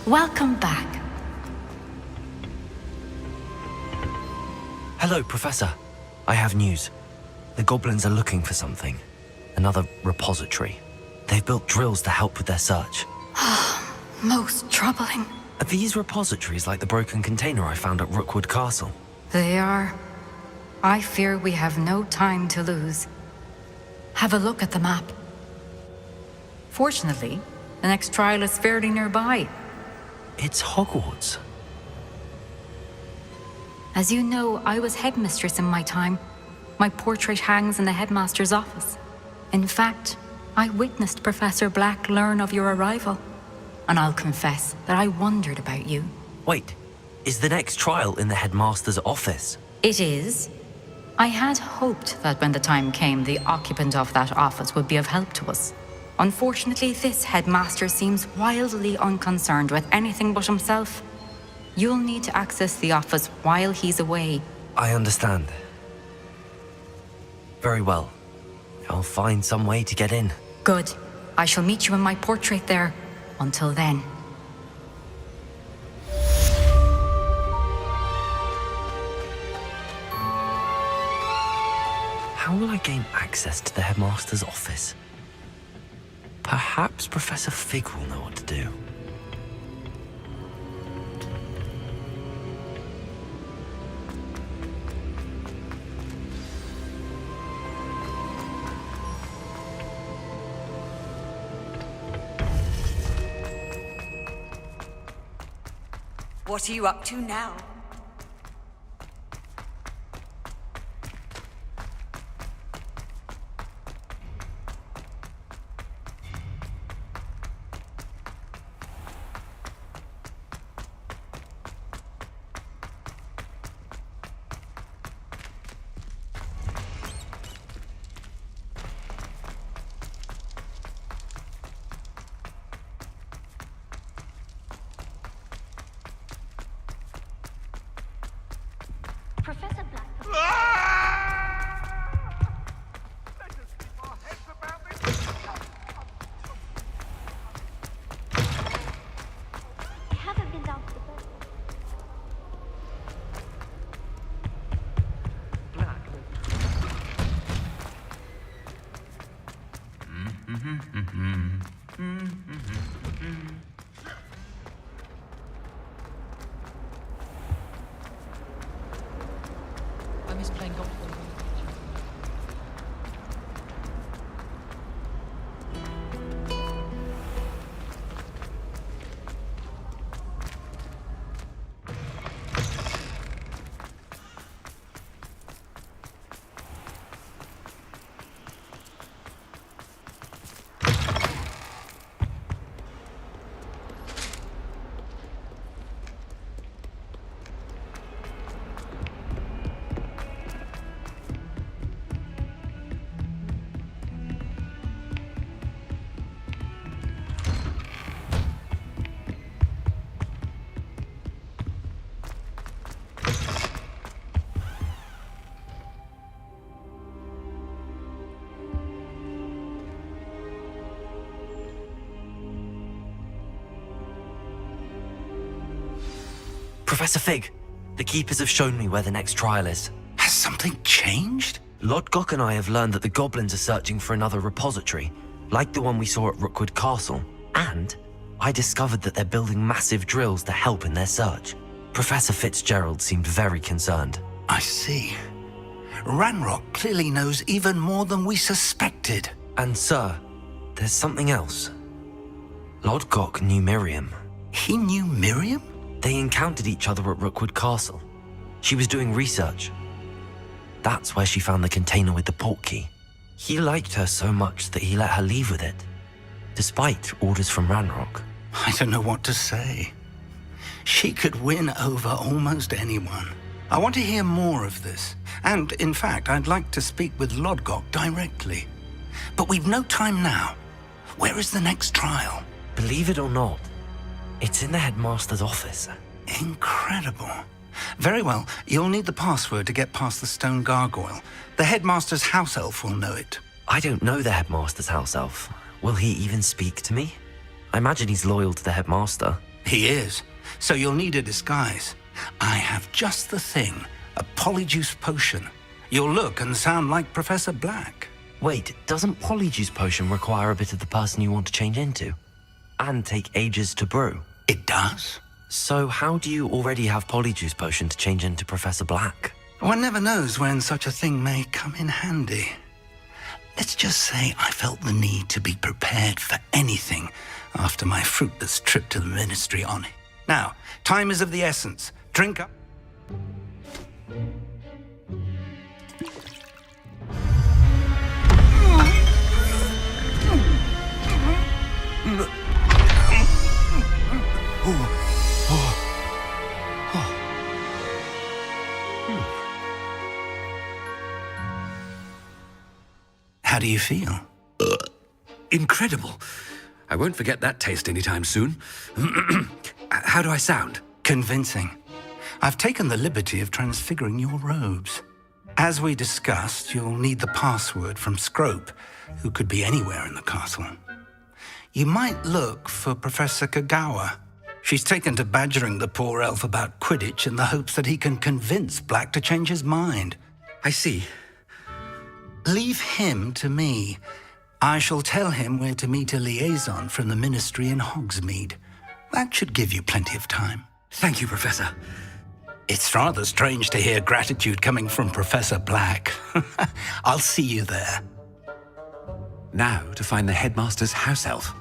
Welcome back. Hello, Professor. I have news. The goblins are looking for something. Another repository. They've built drills to help with their search. Most troubling. Are these repositories like the broken container I found at Rookwood Castle? They are. I fear we have no time to lose. Have a look at the map. Fortunately, the next trial is fairly nearby. It's Hogwarts. As you know, I was headmistress in my time. My portrait hangs in the headmaster's office. In fact, I witnessed Professor Black learn of your arrival. And I'll confess that I wondered about you. Wait, is the next trial in the headmaster's office? It is. I had hoped that when the time came, the occupant of that office would be of help to us. Unfortunately, this headmaster seems wildly unconcerned with anything but himself. You'll need to access the office while he's away. I understand. Very well. I'll find some way to get in. Good. I shall meet you in my portrait there. Until then. How will I gain access to the headmaster's office? Perhaps Professor Fig will know what to do. What are you up to now? Professor Black. I haven't been down to the boat. I miss playing golf. Professor Fig, the Keepers have shown me where the next trial is. Has something changed? Lodgok and I have learned that the goblins are searching for another repository, like the one we saw at Rookwood Castle. And I discovered that they're building massive drills to help in their search. Professor Fitzgerald seemed very concerned. I see. Ranrock clearly knows even more than we suspected. And sir, there's something else. Lodgok knew Miriam. He knew Miriam? They encountered each other at Rookwood Castle. She was doing research. That's where she found the container with the portkey. He liked her so much that he let her leave with it, despite orders from Ranrock. I don't know what to say. She could win over almost anyone. I want to hear more of this. And, in fact, I'd like to speak with Lodgok directly. But we've no time now. Where is the next trial? Believe it or not, it's in the headmaster's office. Incredible. Very well, you'll need the password to get past the stone gargoyle. The headmaster's house elf will know it. I don't know the headmaster's house elf. Will he even speak to me? I imagine he's loyal to the headmaster. He is. So you'll need a disguise. I have just the thing. A polyjuice potion. You'll look and sound like Professor Black. Wait, doesn't Polyjuice Potion require a bit of the person you want to change into? And take ages to brew? It does? So how do you already have Polyjuice Potion to change into Professor Black? One never knows when such a thing may come in handy. Let's just say I felt the need to be prepared for anything after my fruitless trip to the Ministry on it. Now, time is of the essence. Drink up. How do you feel? Incredible. I won't forget that taste anytime soon. How do I sound? Convincing. I've taken the liberty of transfiguring your robes. As we discussed, you'll need the password from Scrope, who could be anywhere in the castle. You might look for Professor Kagawa. She's taken to badgering the poor elf about Quidditch in the hopes that he can convince Black to change his mind. I see. Leave him to me. I shall tell him where to meet a liaison from the Ministry in Hogsmeade. That should give you plenty of time. Thank you, Professor. It's rather strange to hear gratitude coming from Professor Black. I'll see you there. Now to find the headmaster's house elf.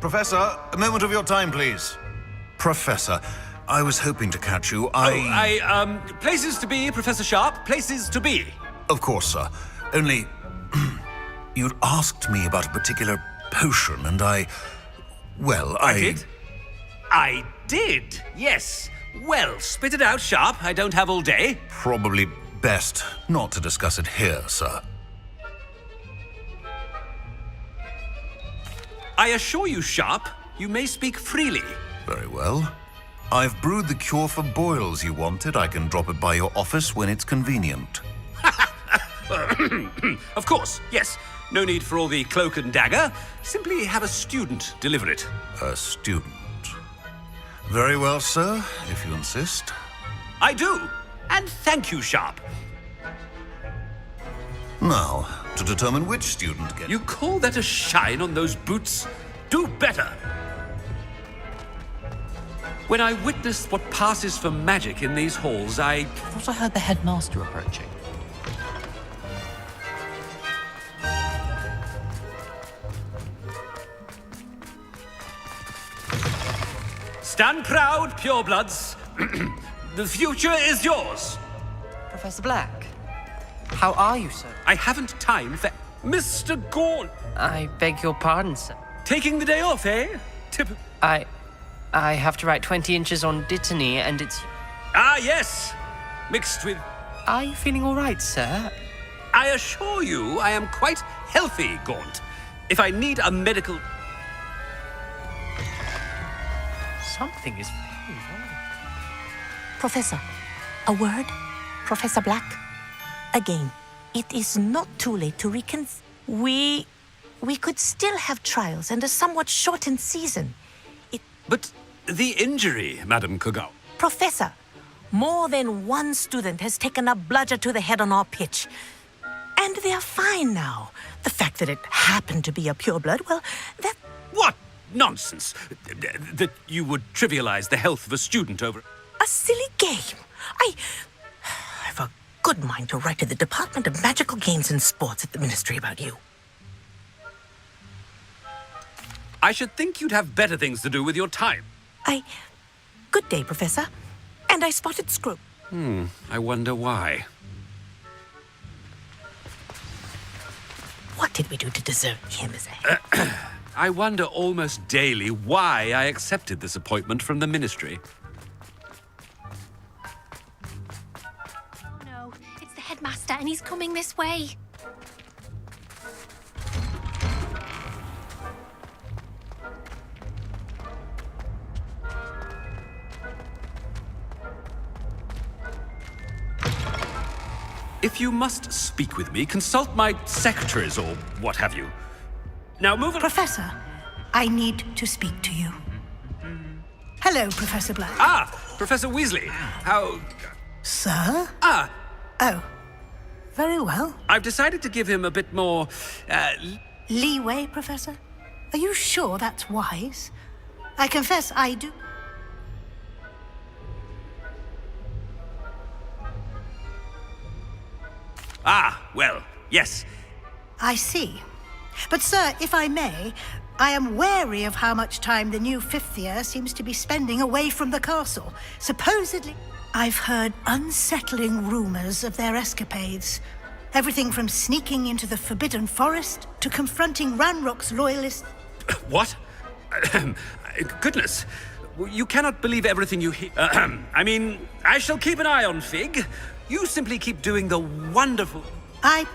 Professor, a moment of your time, please. Professor, I was hoping to catch you. Places to be, Professor Sharp. Places to be. Of course, sir. Only, you'd asked me about a particular potion, and I did? I did, yes. Well, spit it out, Sharp. I don't have all day. Probably best not to discuss it here, sir. I assure you, Sharp, you may speak freely. Very well. I've brewed the cure for boils you wanted. I can drop it by your office when it's convenient. Of course, yes. No need for all the cloak and dagger. Simply have a student deliver it. A student. Very well, sir, if you insist. I do. And thank you, Sharp. Now, to determine which student gets... You call that a shine on those boots? Do better. When I witnessed what passes for magic in these halls, I thought I heard the headmaster approaching. Stand proud, purebloods. The future is yours. Professor Black, how are you, sir? I haven't time for Mr. Gorn. I beg your pardon, sir. Taking the day off, eh? I have to write 20 inches on Dittany, and it's... Ah, yes. Mixed with... Are you feeling all right, sir? I assure you I am quite healthy, Gaunt. If I need a medical... Something is very wrong. Professor, a word? Professor Black? Again, it is not too late to We could still have trials and a somewhat shortened season. But the injury, Madam Kagawa. Professor, more than one student has taken a bludger to the head on our pitch. And they're fine now. The fact that it happened to be a pureblood, well, that... What nonsense! That you would trivialize the health of a student over... A silly game. I've a good mind to write to the Department of Magical Games and Sports at the Ministry about you. I should think you'd have better things to do with your time. Good day, Professor. And I spotted Scrope. I wonder why. What did we do to deserve him as a... I wonder almost daily why I accepted this appointment from the Ministry. No, it's the headmaster and he's coming this way. If you must speak with me, consult my secretaries or what have you. Now move it. Professor, I need to speak to you. Hello, Professor Black. Ah, Professor Weasley. How... Sir? Ah, Oh, very well. I've decided to give him a bit more, Leeway, Professor? Are you sure that's wise? I confess I do. Ah, well, yes. I see. But, sir, if I may, I am wary of how much time the new fifth year seems to be spending away from the castle. Supposedly, I've heard unsettling rumors of their escapades. Everything from sneaking into the Forbidden Forest to confronting Ranrock's loyalists. What? Goodness. You cannot believe everything you hear. I mean, I shall keep an eye on Fig. You simply keep doing the wonderful... Thank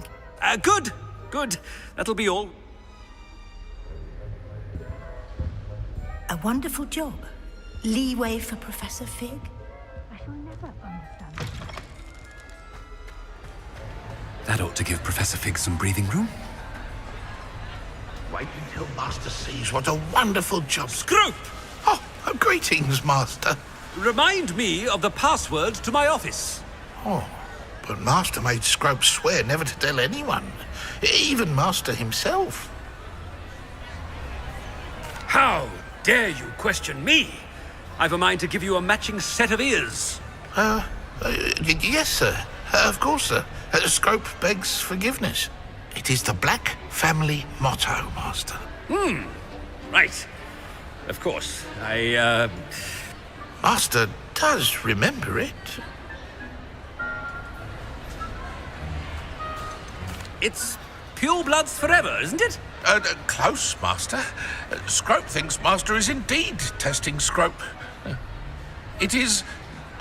you. Good, good. That'll be all. A wonderful job. Leeway for Professor Fig. I shall never understand. That ought to give Professor Fig some breathing room. Wait until Master sees what a wonderful job. Scrope! Oh, greetings, Master. Remind me of the password to my office. Oh, but Master made Scrope swear never to tell anyone, even Master himself. How dare you question me? I've a mind to give you a matching set of ears. Yes, sir. Of course, sir. Scrope begs forgiveness. It is the Black family motto, Master. Right. Of course. Master does remember it. It's pure bloods forever, isn't it? Close, Master. Scrope thinks Master is indeed testing Scrope. It is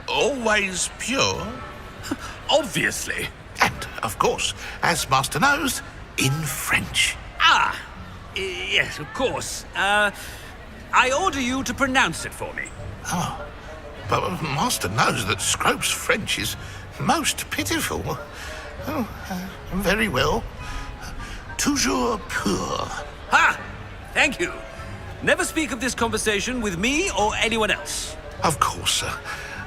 always pure. Obviously. And, of course, as Master knows, in French. Ah, yes, of course. I order you to pronounce it for me. Oh, but Master knows that Scrope's French is most pitiful. Oh, very well. Toujours pur. Ha! Thank you. Never speak of this conversation with me or anyone else. Of course, sir.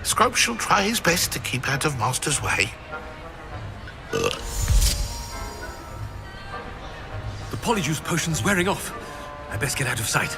Scrope shall try his best to keep out of Master's way. The polyjuice potion's wearing off. I best get out of sight.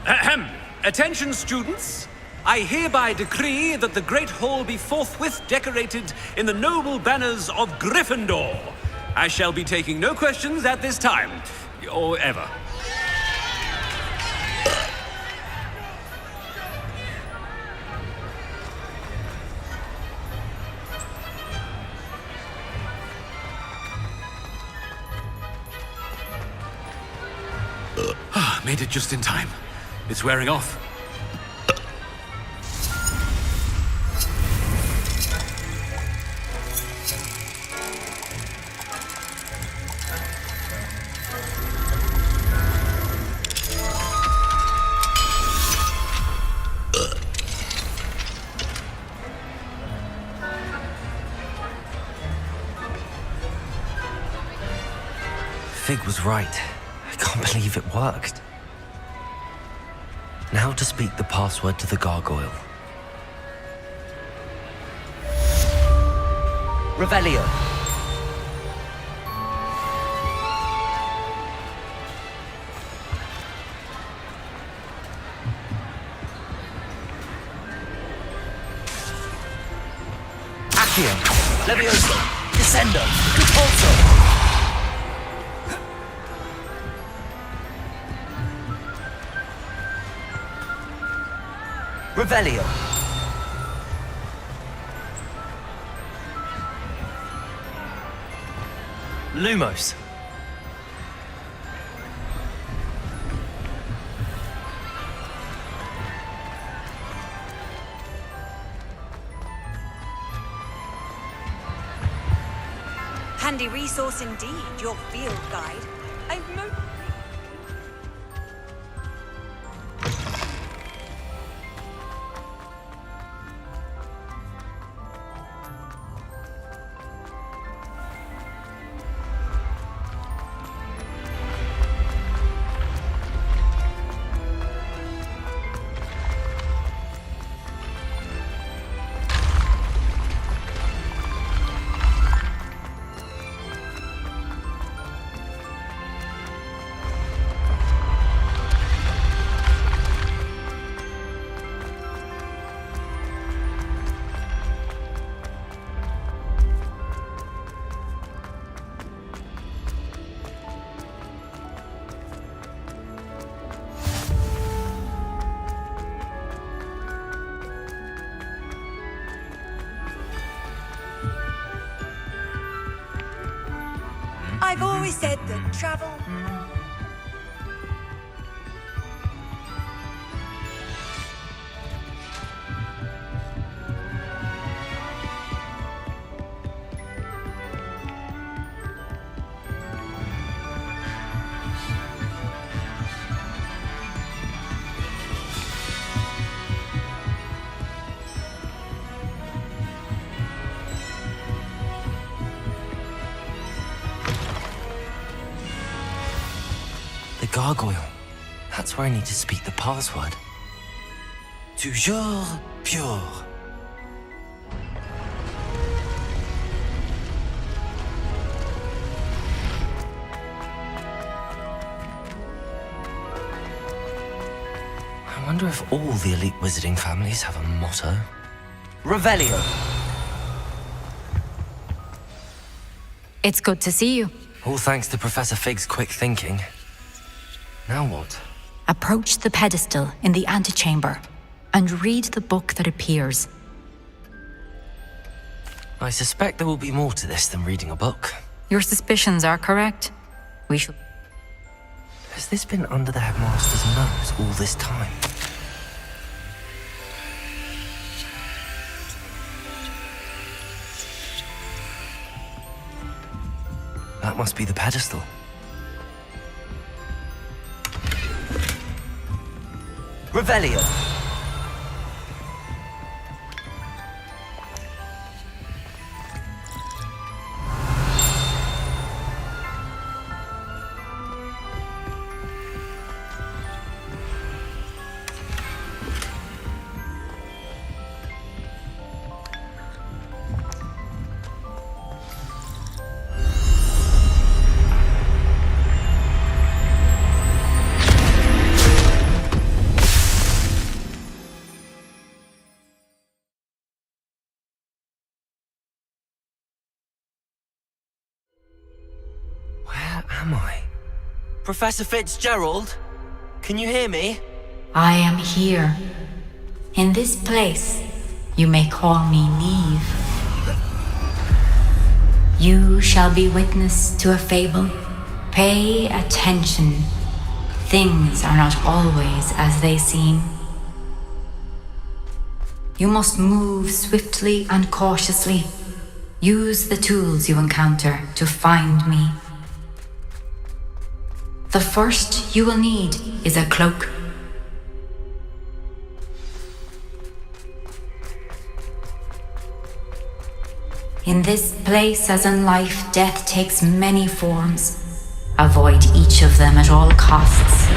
Ahem. Attention, students. I hereby decree that the Great Hall be forthwith decorated in the noble banners of Gryffindor. I shall be taking no questions at this time, or ever. Made it just in time. It's wearing off. Fig was right. I can't believe it worked. Now to speak the password to the gargoyle. Revelio. Accio. Levioso. Descendo. Repulso. Revelio. Lumos. handy resource indeed, your field guide. I've always said that travel... Gargoyle. That's where I need to speak the password. Toujours pure. I wonder if all the elite wizarding families have a motto. Revelio. It's good to see you. All thanks to Professor Fig's quick thinking. Now what? Approach the pedestal in the antechamber and read the book that appears. I suspect there will be more to this than reading a book. Your suspicions are correct. We shall... Has this been under the headmaster's nose all this time? That must be the pedestal. Revelio. Am I? Professor Fitzgerald? Can you hear me? I am here. In this place, you may call me Neve. You shall be witness to a fable. Pay attention. Things are not always as they seem. You must move swiftly and cautiously. Use the tools you encounter to find me. The first you will need is a cloak. In this place, as in life, death takes many forms. Avoid each of them at all costs.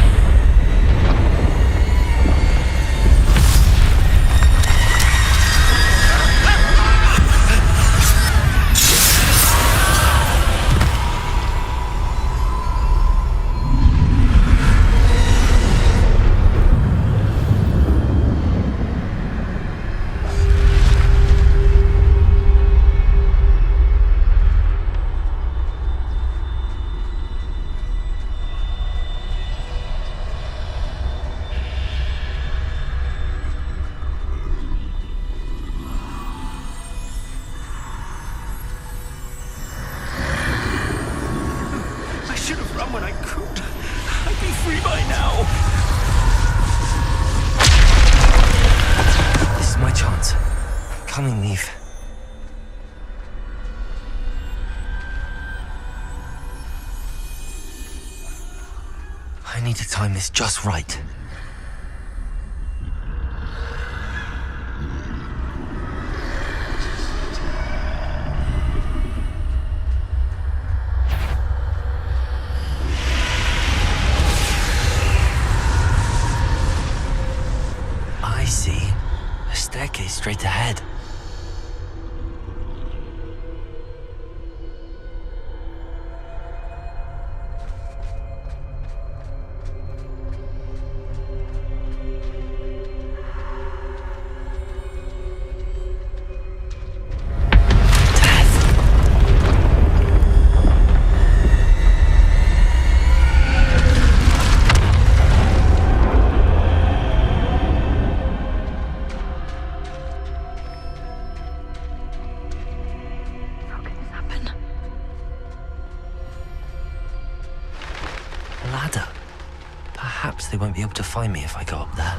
I need to time this just right. I see. A staircase straight ahead. Ladder. Perhaps they won't be able to find me if I go up there.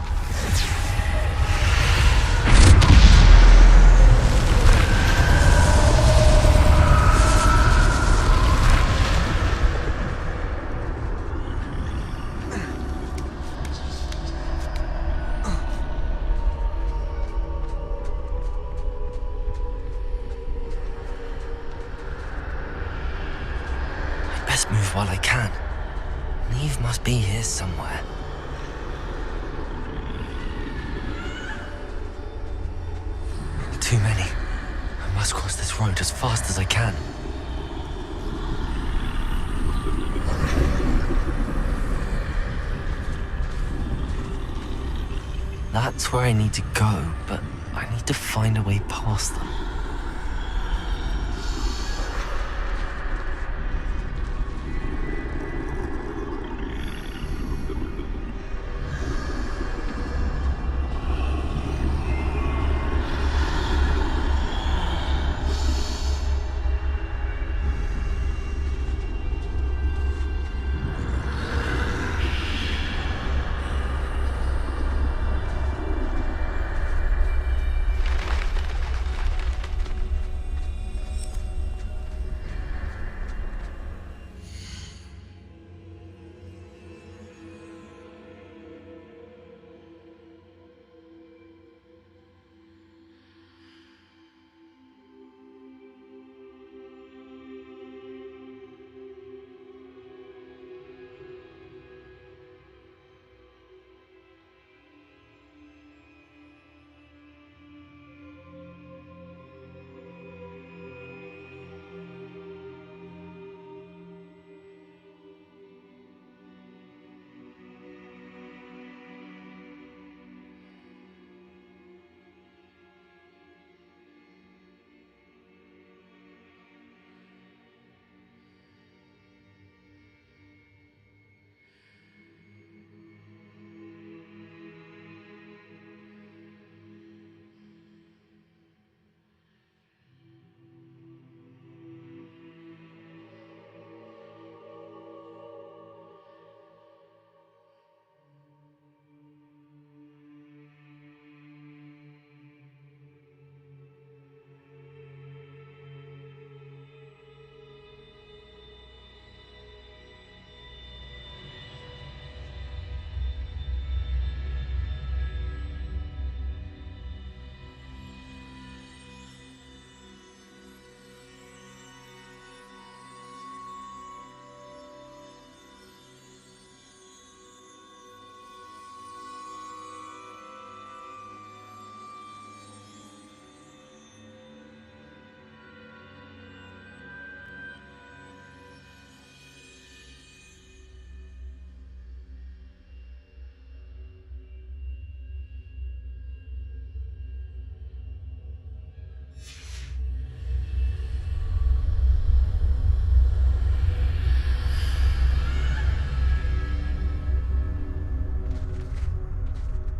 I'd best move while I can. Neve must be here somewhere. Too many. I must cross this road as fast as I can. That's where I need to go, but I need to find a way past them.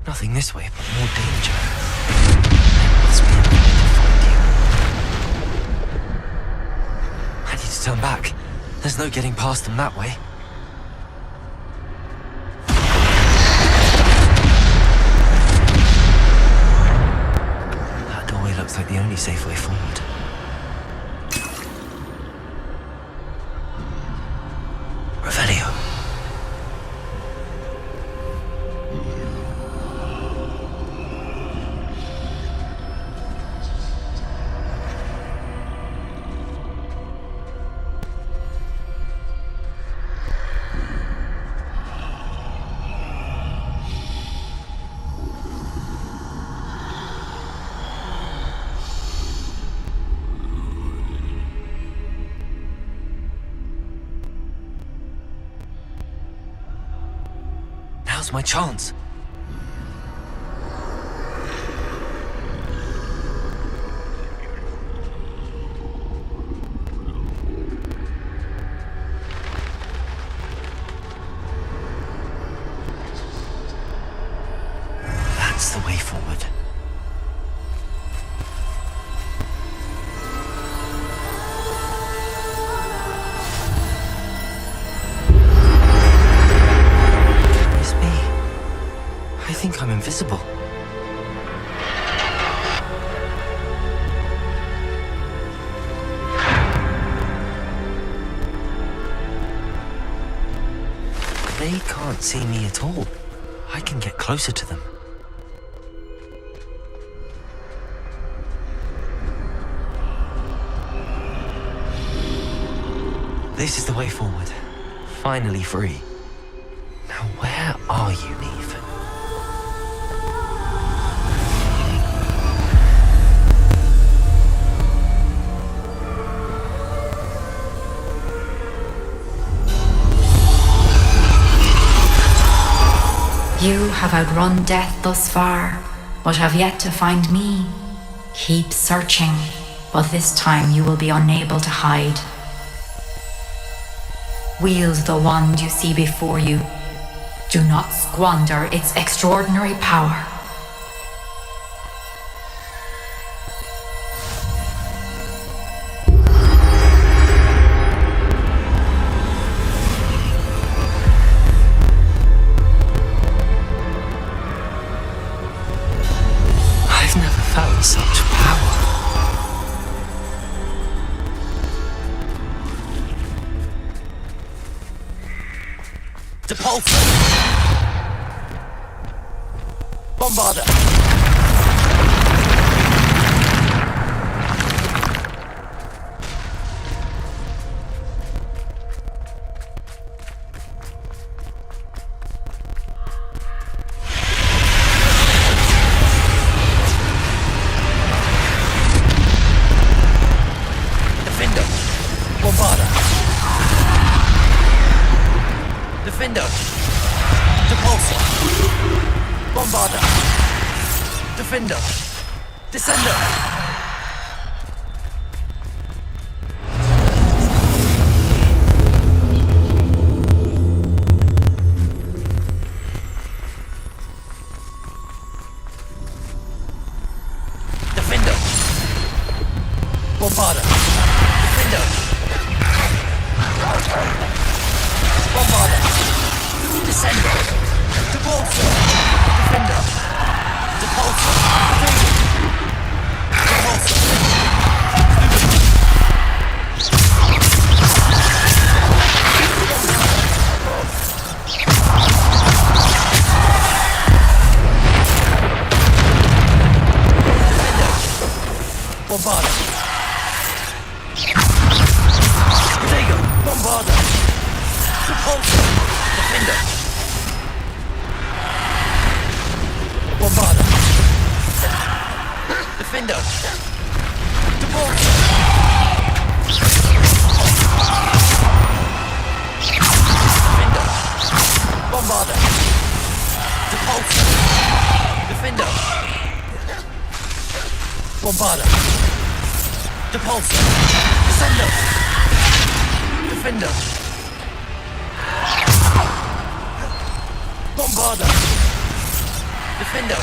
Nothing this way, but more danger. There must be a way to find you. I need to turn back. There's no getting past them that way. That doorway looks like the only safe way forward. Revelio. Now's my chance. That's the way forward. I think I'm invisible. They can't see me at all. I can get closer to them. This is the way forward. Finally free. Now where are you, Neve? You have outrun death thus far, but have yet to find me. Keep searching, but this time you will be unable to hide. Wield the wand you see before you. Do not squander its extraordinary power. Such power. Depulsor! Bombarder! Defender! Depulsor! Bombarder! Defender! Descender! Defender! Bombarder! Defender! Bombarder! Descender! Depulsor! Defender! Depulsor! Depulsor! Bombarder! Digger! Bombarder! Depulsor! Defender! Bombarder! Defender! Depulsor! Defender! Bombarder! Depulsor! Defender! Bombarder! Depulsor! Descender! Defender! Bombarder! Defender!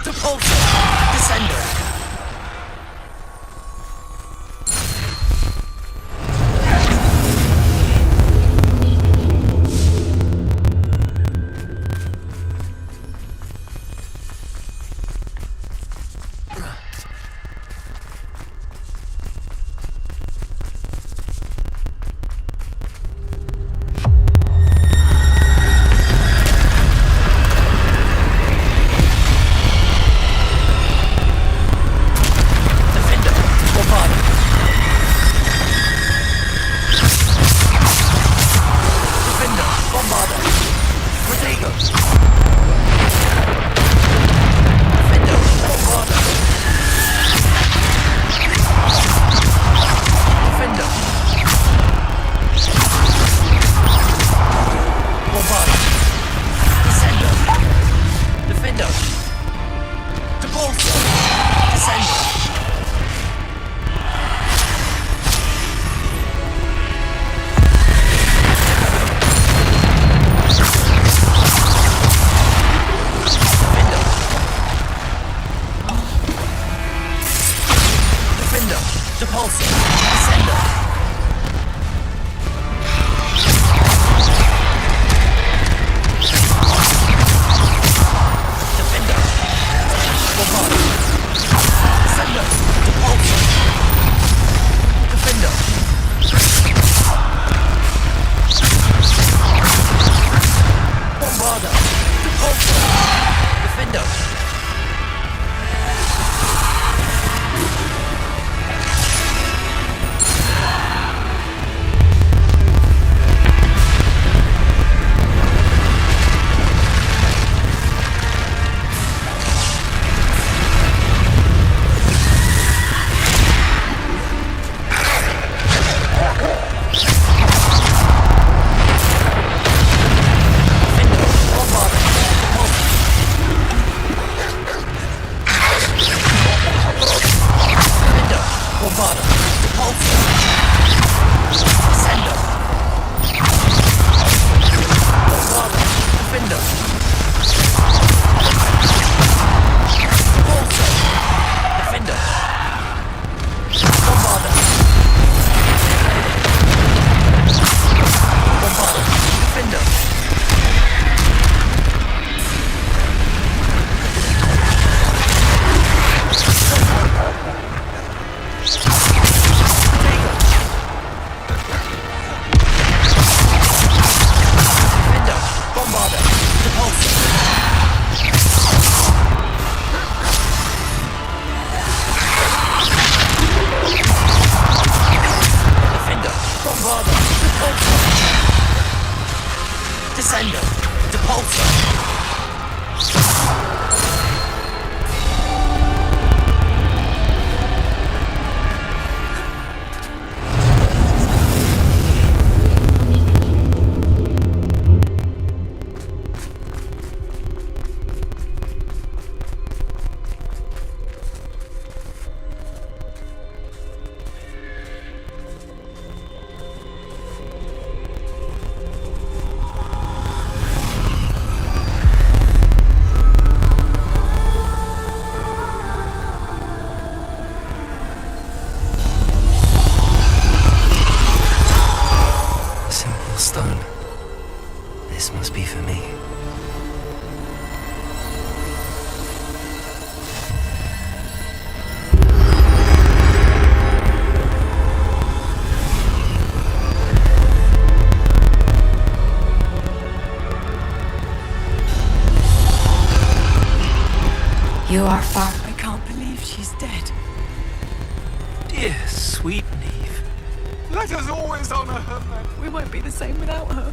Depulsor! Descender! This must be for me. You are far. I can't believe she's dead. Dear, sweet Neve. Let us always honor her, man. We won't be the same without her.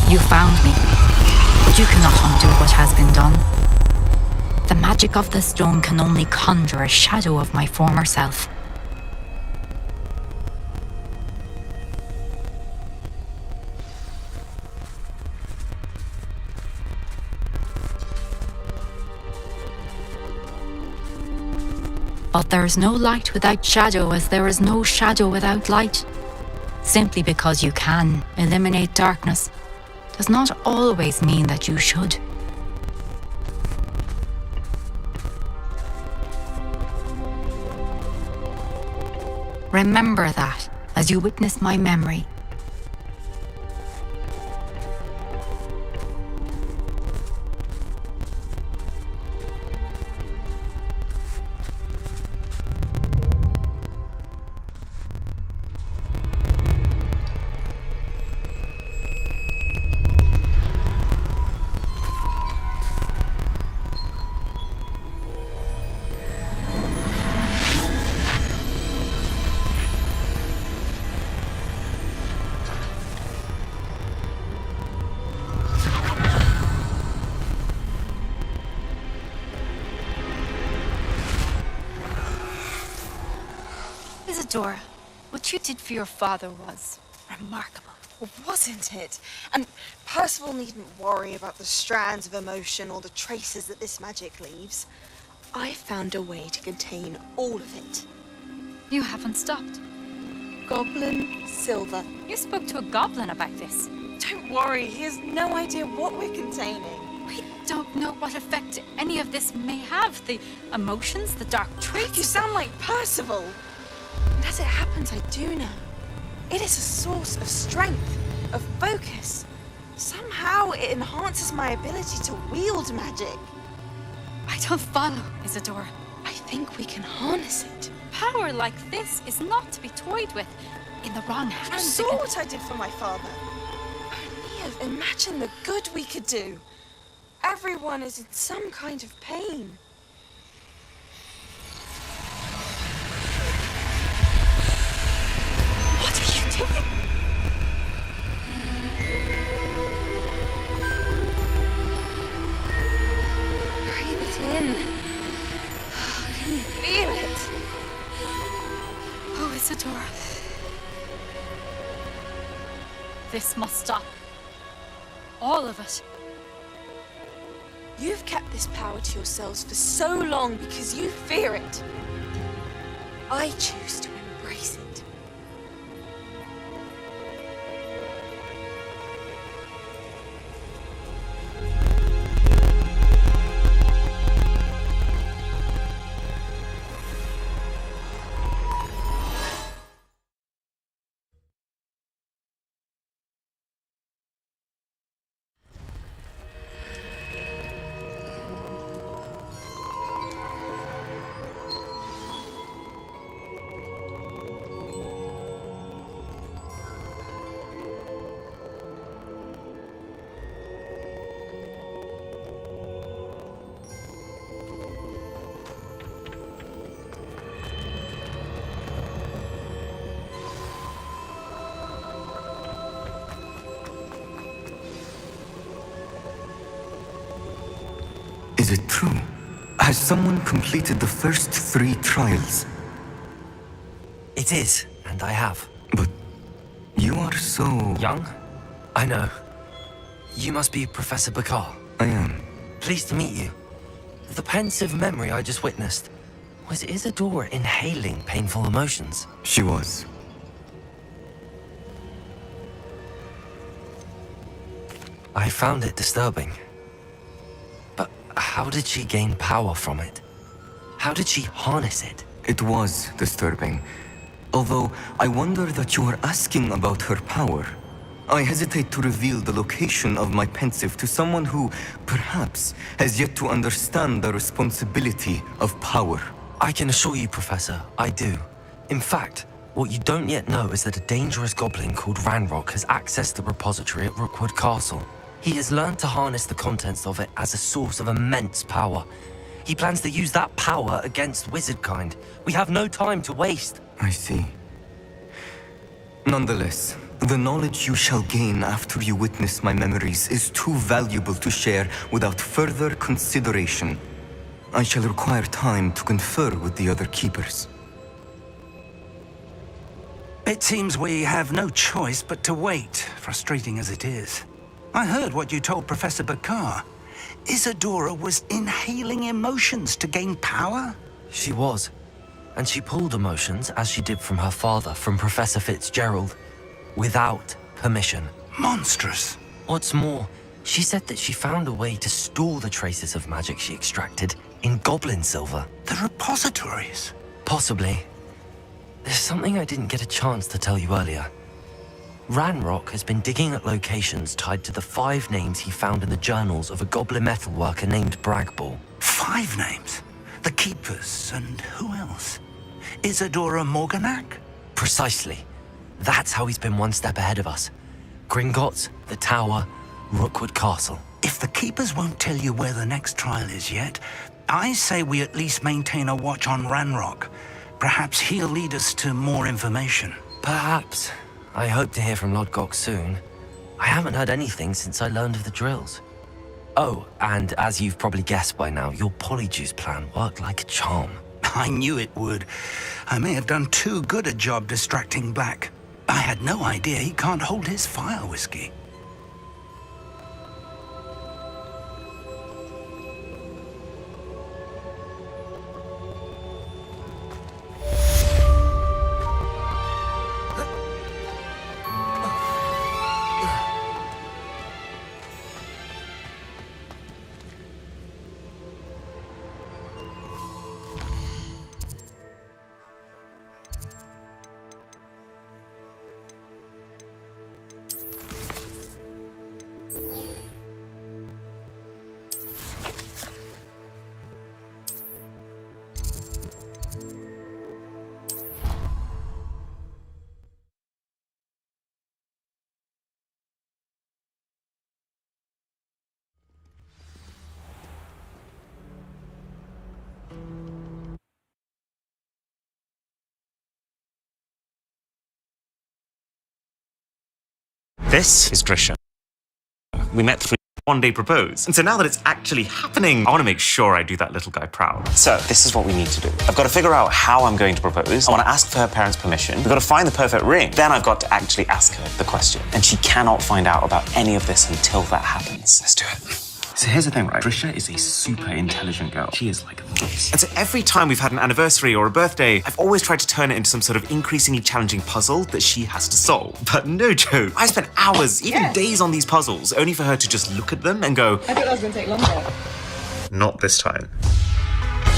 You found me, but you cannot undo what has been done. The magic of the stone can only conjure a shadow of my former self. But there is no light without shadow, as there is no shadow without light. Simply because you can eliminate darkness does not always mean that you should. Remember that as you witness my memory. Isadora, what you did for your father was remarkable. Well, wasn't it? And Percival needn't worry about the strands of emotion or the traces that this magic leaves. I found a way to contain all of it. You haven't stopped. Goblin silver. You spoke to a goblin about this. Don't worry, he has no idea what we're containing. We don't know what effect any of this may have. The emotions, the dark traits. You sound like Percival. And as it happens, I do know. It is a source of strength, of focus. Somehow it enhances my ability to wield magic. I don't follow, Isadora. I think we can harness it. Power like this is not to be toyed with in the wrong hands. You saw what I did for my father. Only imagine the good we could do. Everyone is in some kind of pain. What are you doing? Breathe it in. Can you feel it? Oh, Isadora. This must stop. All of it. You've kept this power to yourselves for so long because you fear it. I choose to embrace it. Is it true? Has someone completed the first 3 trials? It is, and I have. But you are so... Young? I know. You must be Professor Bakar. I am. Pleased to meet you. The pensive memory I just witnessed. Was Isadora inhaling painful emotions? She was. I found it disturbing. But how did she gain power from it? How did she harness it? It was disturbing. Although I wonder that you are asking about her power. I hesitate to reveal the location of my pensive to someone who, perhaps, has yet to understand the responsibility of power. I can assure you, Professor, I do. In fact, what you don't yet know is that a dangerous goblin called Ranrock has accessed the repository at Rookwood Castle. He has learned to harness the contents of it as a source of immense power. He plans to use that power against wizardkind. We have no time to waste. I see. Nonetheless, the knowledge you shall gain after you witness my memories is too valuable to share without further consideration. I shall require time to confer with the other keepers. It seems we have no choice but to wait, frustrating as it is. I heard what you told Professor Bakar. Isadora was inhaling emotions to gain power? She was. And she pulled emotions, as she did from her father, from Professor Fitzgerald, without permission. Monstrous. What's more, she said that she found a way to store the traces of magic she extracted in goblin silver. The repositories? Possibly. There's something I didn't get a chance to tell you earlier. Ranrock has been digging at locations tied to the 5 names he found in the journals of a goblin metalworker named Bragball. 5 names? The Keepers, and who else? Isadora Morganac? Precisely. That's how he's been one step ahead of us. Gringotts, the Tower, Rookwood Castle. If the Keepers won't tell you where the next trial is yet, I say we at least maintain a watch on Ranrock. Perhaps he'll lead us to more information. Perhaps. I hope to hear from Lodgok soon. I haven't heard anything since I learned of the drills. Oh, and as you've probably guessed by now, your polyjuice plan worked like a charm. I knew it would. I may have done too good a job distracting Black. I had no idea he can't hold his fire whiskey. This is Drisha. We met through One Day Propose. And so now that it's actually happening, I want to make sure I do that little guy proud. So this is what we need to do. I've got to figure out how I'm going to propose. I want to ask for her parents' permission. We've got to find the perfect ring. Then I've got to actually ask her the question. And she cannot find out about any of this until that happens. Let's do it. So here's the thing, right? Trisha is a super intelligent girl. She is like this. And so every time we've had an anniversary or a birthday, I've always tried to turn it into some sort of increasingly challenging puzzle that she has to solve. But no joke, I spent hours, even days on these puzzles, only for her to just look at them and go, I thought that was gonna take longer. Not this time.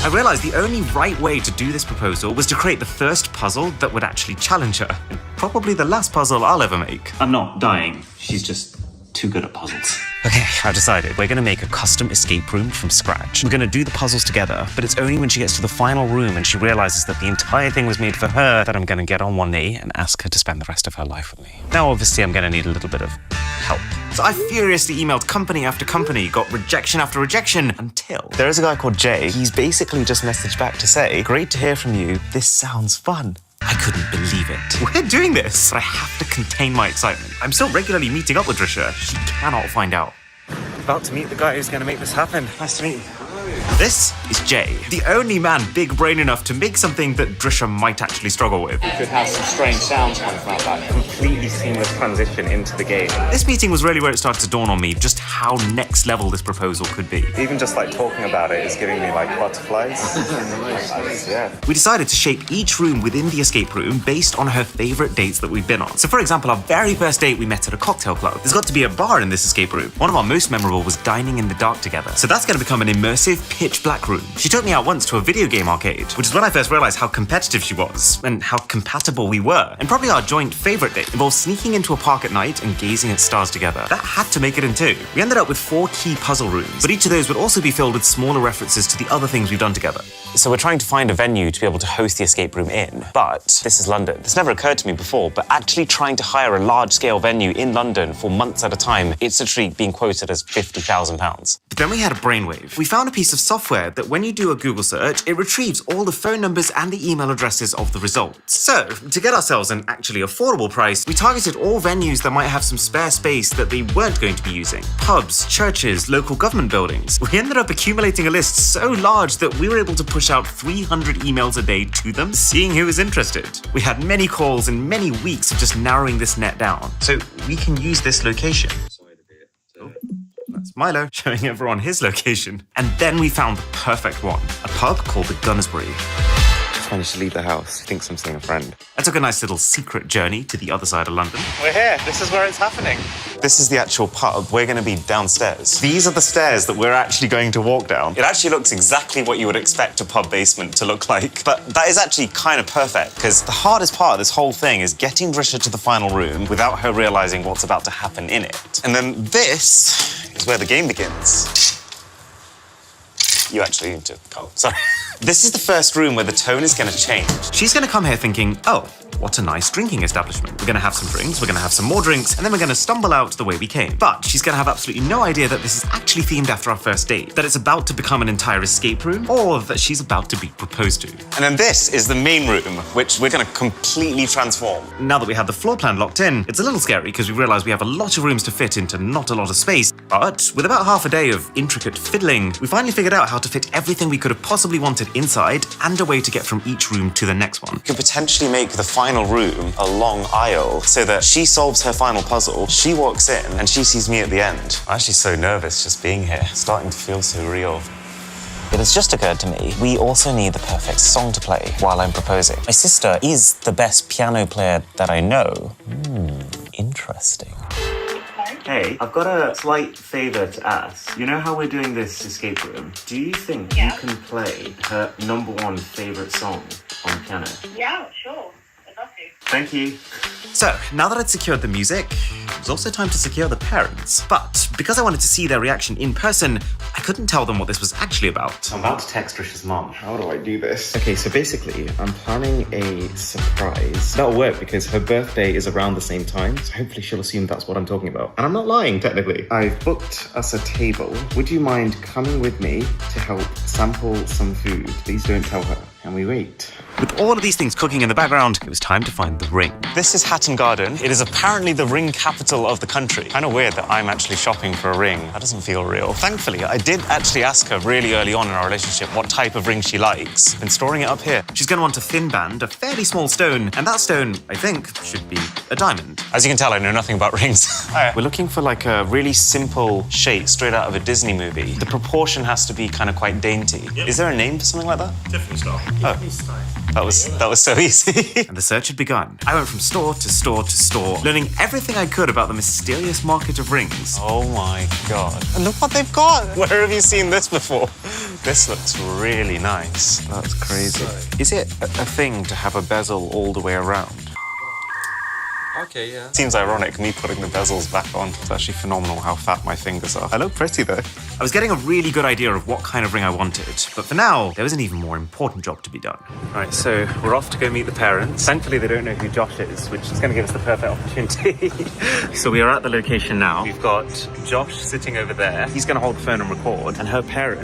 I realized the only right way to do this proposal was to create the first puzzle that would actually challenge her. And probably the last puzzle I'll ever make. I'm not dying. She's just too good at puzzles. Okay, I've decided. We're gonna make a custom escape room from scratch. We're gonna do the puzzles together, but it's only when she gets to the final room and she realizes that the entire thing was made for her that I'm gonna get on one knee and ask her to spend the rest of her life with me. Now, obviously, I'm gonna need a little bit of help. So I furiously emailed company after company, got rejection after rejection, until there is a guy called Jay. He's basically just messaged back to say, great to hear from you. This sounds fun. I couldn't believe it. We're doing this, but I have to contain my excitement. I'm still regularly meeting up with Trisha. She cannot find out. I'm about to meet the guy who's going to make this happen. Nice to meet you. This is Jay, the only man big brain enough to make something that Drisha might actually struggle with. You could have some strange sounds coming from that completely seamless transition into the game. This meeting was really where it started to dawn on me just how next level this proposal could be. Even just like talking about it is giving me like butterflies. Yeah. We decided to shape each room within the escape room based on her favorite dates that we've been on. So for example, our very first date we met at a cocktail club. There's got to be a bar in this escape room. One of our most memorable was dining in the dark together. So that's going to become an immersive pitch black room. She took me out once to a video game arcade, which is when I first realized how competitive she was and how compatible we were. And probably our joint favorite date involved sneaking into a park at night and gazing at stars together. That had to make it in two. We ended up with 4 key puzzle rooms, but each of those would also be filled with smaller references to the other things we've done together. So we're trying to find a venue to be able to host the escape room in, but this is London. This never occurred to me before, but actually trying to hire a large-scale venue in London for months at a time, it's literally being quoted as £50,000. But then we had a brainwave. We found a piece of software that when you do a Google search, it retrieves all the phone numbers and the email addresses of the results. So, to get ourselves an actually affordable price, we targeted all venues that might have some spare space that they weren't going to be using. Pubs, churches, local government buildings. We ended up accumulating a list so large that we were able to push out 300 emails a day to them, seeing who was interested. We had many calls and many weeks of just narrowing this net down. So we can use this location. That's Milo showing everyone his location. And then we found the perfect one, a pub called the Gunnersbury. Just managed to leave the house. Thinks I'm seeing a friend. I took a nice little secret journey to the other side of London. We're here. This is where it's happening. This is the actual pub. We're going to be downstairs. These are the stairs that we're actually going to walk down. It actually looks exactly what you would expect a pub basement to look like. But that is actually kind of perfect, because the hardest part of this whole thing is getting Drisha to the final room without her realizing what's about to happen in it. And then this is where the game begins. You actually need to come. Sorry. This is the first room where the tone is going to change. She's going to come here thinking, oh, what a nice drinking establishment. We're going to have some drinks, we're going to have some more drinks, and then we're going to stumble out the way we came. But she's going to have absolutely no idea that this is actually themed after our first date, that it's about to become an entire escape room, or that she's about to be proposed to. And then this is the main room, which we're going to completely transform. Now that we have the floor plan locked in, it's a little scary because we realize we have a lot of rooms to fit into not a lot of space. But with about half a day of intricate fiddling, we finally figured out how to fit everything we could have possibly wanted inside and a way to get from each room to the next one. We could potentially make the final room a long aisle so that she solves her final puzzle, she walks in, and she sees me at the end. I'm actually so nervous just being here, starting to feel so real. It has just occurred to me, we also need the perfect song to play while I'm proposing. My sister is the best piano player that I know. Interesting. Hey, I've got a slight favor to ask. You know how we're doing this escape room? Do you think you can play her #1 favorite song on the piano? Yeah, sure. I'd love to. Thank you. So, now that I'd secured the music, it was also time to secure the parents. But because I wanted to see their reaction in person, I couldn't tell them what this was actually about. I'm about to text Trisha's mom. How do I do this? Okay, so basically, I'm planning a surprise. That'll work because her birthday is around the same time, so hopefully she'll assume that's what I'm talking about. And I'm not lying, technically. I've booked us a table. Would you mind coming with me to help sample some food? Please don't tell her. And we wait. With all of these things cooking in the background, it was time to find the ring. This is Hatton Garden. It is apparently the ring capital of the country. Kind of weird that I'm actually shopping for a ring. That doesn't feel real. Thankfully, I did actually ask her really early on in our relationship what type of ring she likes. Been storing it up here. She's going to want a thin band, a fairly small stone, and that stone, I think, should be a diamond. As you can tell, I know nothing about rings. We're looking for like a really simple shape straight out of a Disney movie. The proportion has to be kind of quite dainty. Yep. Is there a name for something like that? Tiffany style. That was so easy. And the search had begun. I went from store to store to store, learning everything I could about the mysterious market of rings. Oh my god. And look what they've got! Where have you seen this before? This looks really nice. That's crazy. Is it a thing to have a bezel all the way around? Okay, yeah. Seems ironic, me putting the bezels back on. It's actually phenomenal how fat my fingers are. I look pretty, though. I was getting a really good idea of what kind of ring I wanted, but for now, there was an even more important job to be done. All right, so we're off to go meet the parents. Thankfully, they don't know who Josh is, which is going to give us the perfect opportunity. So we are at the location now. We've got Josh sitting over there. He's going to hold the phone and record, and her parents